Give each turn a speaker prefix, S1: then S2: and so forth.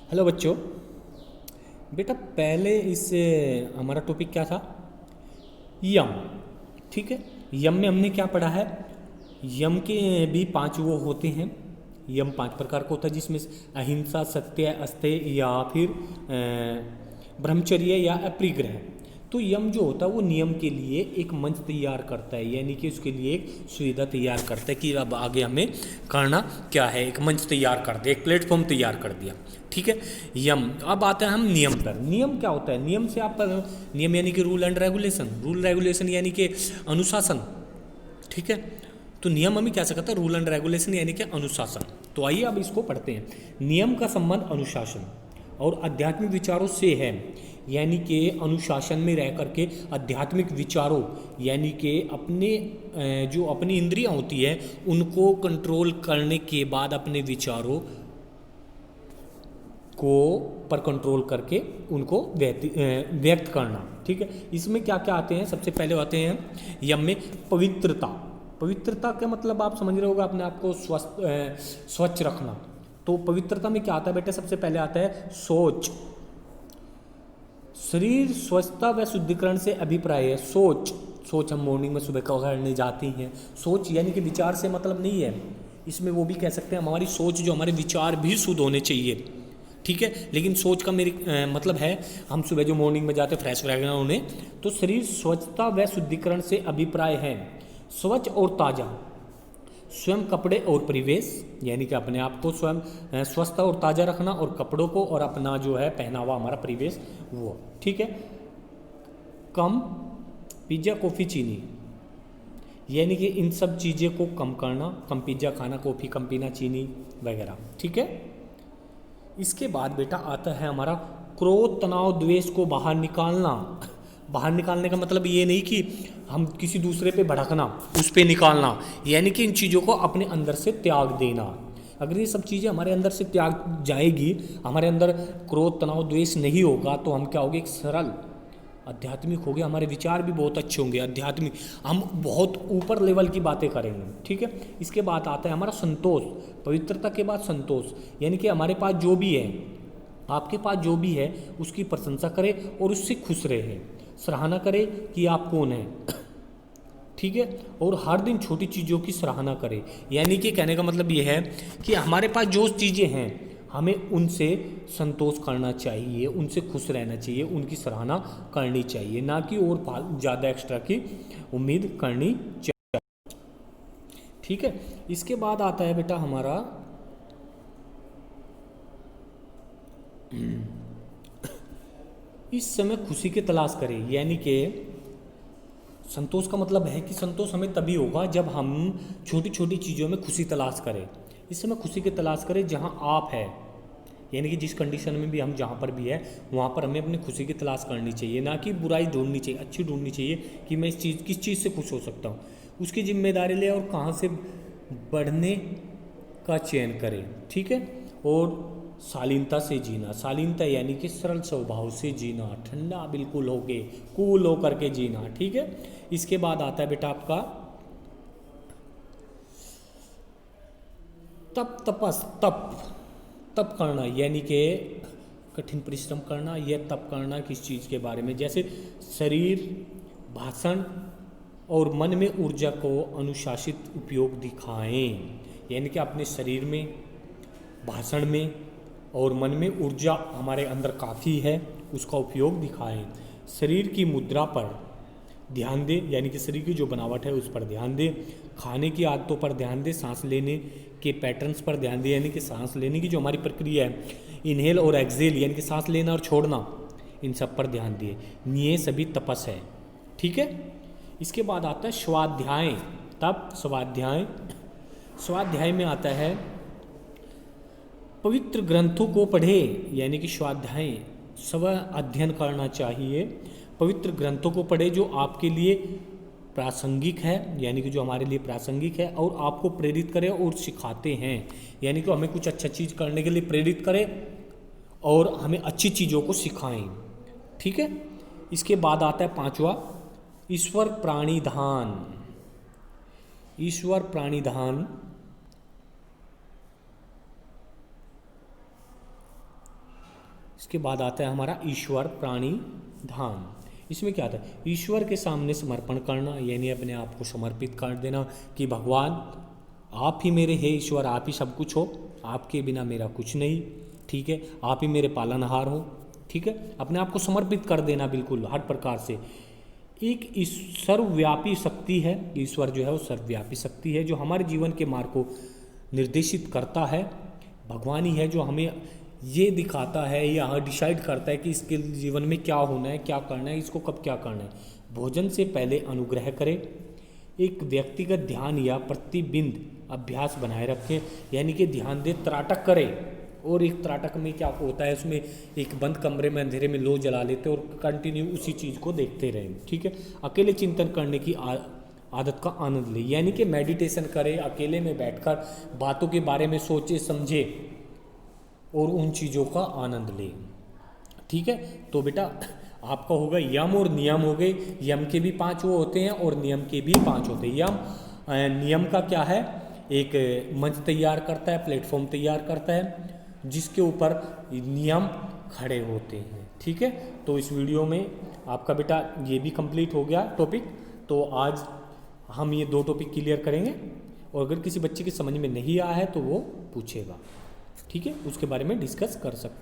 S1: Hello बच्चों। बेटा पहले इस हमारा टॉपिक क्या था? यम। ठीक है। यम में हमने क्या पढ़ा है? यम के भी पांच वो होते हैं। यम पांच प्रकार का होता है, जिसमें से अहिंसा, सत्य, अस्तेय या फिर ब्रह्मचर्य या अपरिग्रह। तो यम जो होता है वो नियम के लिए एक मंच तैयार करता है, यानी कि उसके लिए एक सुविधा तैयार करता है कि अब आगे हमें करना क्या है। एक मंच तैयार कर दिया, एक प्लेटफॉर्म तैयार कर दिया। ठीक है। यम। अब आते हैं हम नियम पर। नियम क्या होता है? नियम से आप नियम यानी कि rule and regulation, rule regulation यानी कि अनुशासन। ठीक है। तो नियम हमें क्या सकता है? रूल एंड रेगुलेशन यानी कि अनुशासन। तो आइए अब इसको पढ़ते हैं। नियम का संबंध अनुशासन और आध्यात्मिक विचारों से है, यानी कि अनुशासन में रह करके आध्यात्मिक विचारों यानी कि अपने जो अपनी इंद्रियां होती है उनको कंट्रोल करने के बाद अपने विचारों को पर कंट्रोल करके उनको व्यक्त करना। ठीक है। इसमें क्या क्या आते हैं? सबसे पहले आते हैं यम में पवित्रता। पवित्रता का मतलब आप समझ रहे होगा, अपने आप को स्वच्छ रखना। तो पवित्रता में क्या आता है बेटा? सबसे पहले आता है सोच। शरीर स्वच्छता व शुद्धिकरण से अभिप्राय है सोच। सोच हम मॉर्निंग में सुबह करने जाती हैं। सोच यानी कि विचार से मतलब नहीं है, इसमें वो भी कह सकते हैं हमारी सोच, जो हमारे विचार भी शुद्ध होने चाहिए। ठीक है। लेकिन सोच का मेरी मतलब है हम सुबह जो मॉर्निंग में जाते फ्रेश वगैरह होने, तो शरीर स्वच्छता व शुद्धिकरण से अभिप्राय है स्वच्छ और ताज़ा। स्वयं कपड़े और परिवेश यानी कि अपने आप को स्वयं स्वस्थ और ताज़ा रखना, और कपड़ों को और अपना जो है पहनावा हमारा परिवेश वो। ठीक है। कम पिज्ज़ा, कॉफ़ी, चीनी यानी कि इन सब चीज़ें को कम करना। कम पिज्ज़ा खाना, कॉफ़ी कम पीना, चीनी वगैरह। ठीक है। इसके बाद बेटा आता है हमारा क्रोध, तनाव, द्वेष को बाहर निकालना। बाहर निकालने का मतलब ये नहीं कि हम किसी दूसरे पे भड़कना, उस पे निकालना, यानी कि इन चीज़ों को अपने अंदर से त्याग देना। अगर ये सब चीज़ें हमारे अंदर से त्याग जाएगी, हमारे अंदर क्रोध, तनाव, द्वेष नहीं होगा, तो हम क्या होंगे? एक सरल आध्यात्मिक हो गया, हमारे विचार भी बहुत अच्छे होंगे, आध्यात्मिक, हम बहुत ऊपर लेवल की बातें करेंगे। ठीक है। इसके बाद आता है हमारा संतोष। पवित्रता के बाद संतोष, यानी कि हमारे पास जो भी है, आपके पास जो भी है उसकी प्रशंसा करें और उससे खुश रहे। सराहना करें कि आप कौन हैं। ठीक है। और हर दिन छोटी चीज़ों की सराहना करें, यानी कि कहने का मतलब ये है कि हमारे पास जो चीज़ें हैं हमें उनसे संतोष करना चाहिए, उनसे खुश रहना चाहिए, उनकी सराहना करनी चाहिए, ना कि और ज़्यादा एक्स्ट्रा की उम्मीद करनी चाहिए। ठीक है। इसके बाद आता है बेटा हमारा इस समय खुशी की तलाश करें, यानी कि संतोष का मतलब है कि संतोष हमें तभी होगा जब हम छोटी छोटी चीज़ों में खुशी तलाश करें। इस समय खुशी की तलाश करें जहाँ आप है, यानी कि जिस कंडीशन में भी हम जहाँ पर भी है वहाँ पर हमें अपनी खुशी की तलाश करनी चाहिए, ना कि बुराई ढूंढनी चाहिए, अच्छी ढूंढनी चाहिए कि मैं इस चीज़ किस चीज़ से खुश हो सकता हूँ। उसकी जिम्मेदारी ले और कहाँ से बढ़ने का चयन करें। ठीक है। और शालीनता से जीना। शालीनता यानी कि सरल स्वभाव से जीना, ठंडा बिल्कुल होके कूल होकर के जीना। ठीक है। इसके बाद आता है बेटा आपका तप तप करना, यानी कि कठिन परिश्रम करना। यह तप करना किस चीज़ के बारे में? जैसे शरीर, भाषण और मन में ऊर्जा को अनुशासित उपयोग दिखाएं, यानी कि अपने शरीर में, भाषण में और मन में ऊर्जा हमारे अंदर काफ़ी है, उसका उपयोग दिखाएं। शरीर की मुद्रा पर ध्यान दें, यानी कि शरीर की जो बनावट है उस पर ध्यान दें। खाने की आदतों पर ध्यान दें। सांस लेने के पैटर्न्स पर ध्यान दें, यानी कि सांस लेने की जो हमारी प्रक्रिया है, इनहेल और एक्सेल, यानी कि सांस लेना और छोड़ना, इन सब पर ध्यान दिए। ये सभी तपस है। ठीक है। इसके बाद आता है स्वाध्याय। तप, स्वाध्याय। स्वाध्याय में आता है पवित्र ग्रंथों को पढ़े, यानी कि स्वाध्याय स्व अध्ययन करना चाहिए। पवित्र ग्रंथों को पढ़े जो आपके लिए प्रासंगिक है, यानी कि जो हमारे लिए प्रासंगिक है और आपको प्रेरित करे और सिखाते हैं, यानी कि हमें कुछ अच्छा चीज़ करने के लिए प्रेरित करें और हमें अच्छी चीज़ों को सिखाएं। ठीक है। इसके बाद आता है पांचवा ईश्वर प्राणिधान। ईश्वर प्राणिधान इसके बाद आता है हमारा ईश्वर प्राणी धाम। इसमें क्या आता है, ईश्वर के सामने समर्पण करना, यानी अपने आप को समर्पित कर देना कि भगवान आप ही मेरे हे ईश्वर, आप ही सब कुछ हो, आपके बिना मेरा कुछ नहीं, ठीक है, आप ही मेरे पालनहार हो, ठीक है, अपने आप को समर्पित कर देना बिल्कुल हर प्रकार से। एक सर्वव्यापी शक्ति है, ईश्वर जो है वो सर्वव्यापी शक्ति है जो हमारे जीवन के मार्ग को निर्देशित करता है। भगवान ही है जो हमें ये दिखाता है या डिसाइड करता है कि इसके जीवन में क्या होना है, क्या करना है, इसको कब क्या करना है। भोजन से पहले अनुग्रह करें, एक व्यक्तिगत ध्यान या प्रतिबिंब अभ्यास बनाए रखें, यानी कि ध्यान दे, त्राटक करें। और एक त्राटक में क्या होता है, उसमें एक बंद कमरे में अंधेरे में लो जला लेते और कंटिन्यू उसी चीज़ को देखते रहें, ठीक है। अकेले चिंतन करने की आदत का आनंद ले, यानी कि मेडिटेशन करें, अकेले में बैठकर बातों के बारे में सोचे समझे और उन चीज़ों का आनंद ले, ठीक है। तो बेटा आपका होगा यम और नियम हो गए। यम के भी 5 वो होते हैं और नियम के भी 5 होते हैं। नियम का क्या है, एक मंच तैयार करता है, प्लेटफॉर्म तैयार करता है जिसके ऊपर नियम खड़े होते हैं, ठीक है। तो इस वीडियो में आपका बेटा ये भी कंप्लीट हो गया टॉपिक। तो आज हम ये 2 टॉपिक क्लियर करेंगे और अगर किसी बच्चे की समझ में नहीं आया है तो वो पूछेगा, ठीक है, उसके बारे में डिस्कस कर सकते हैं।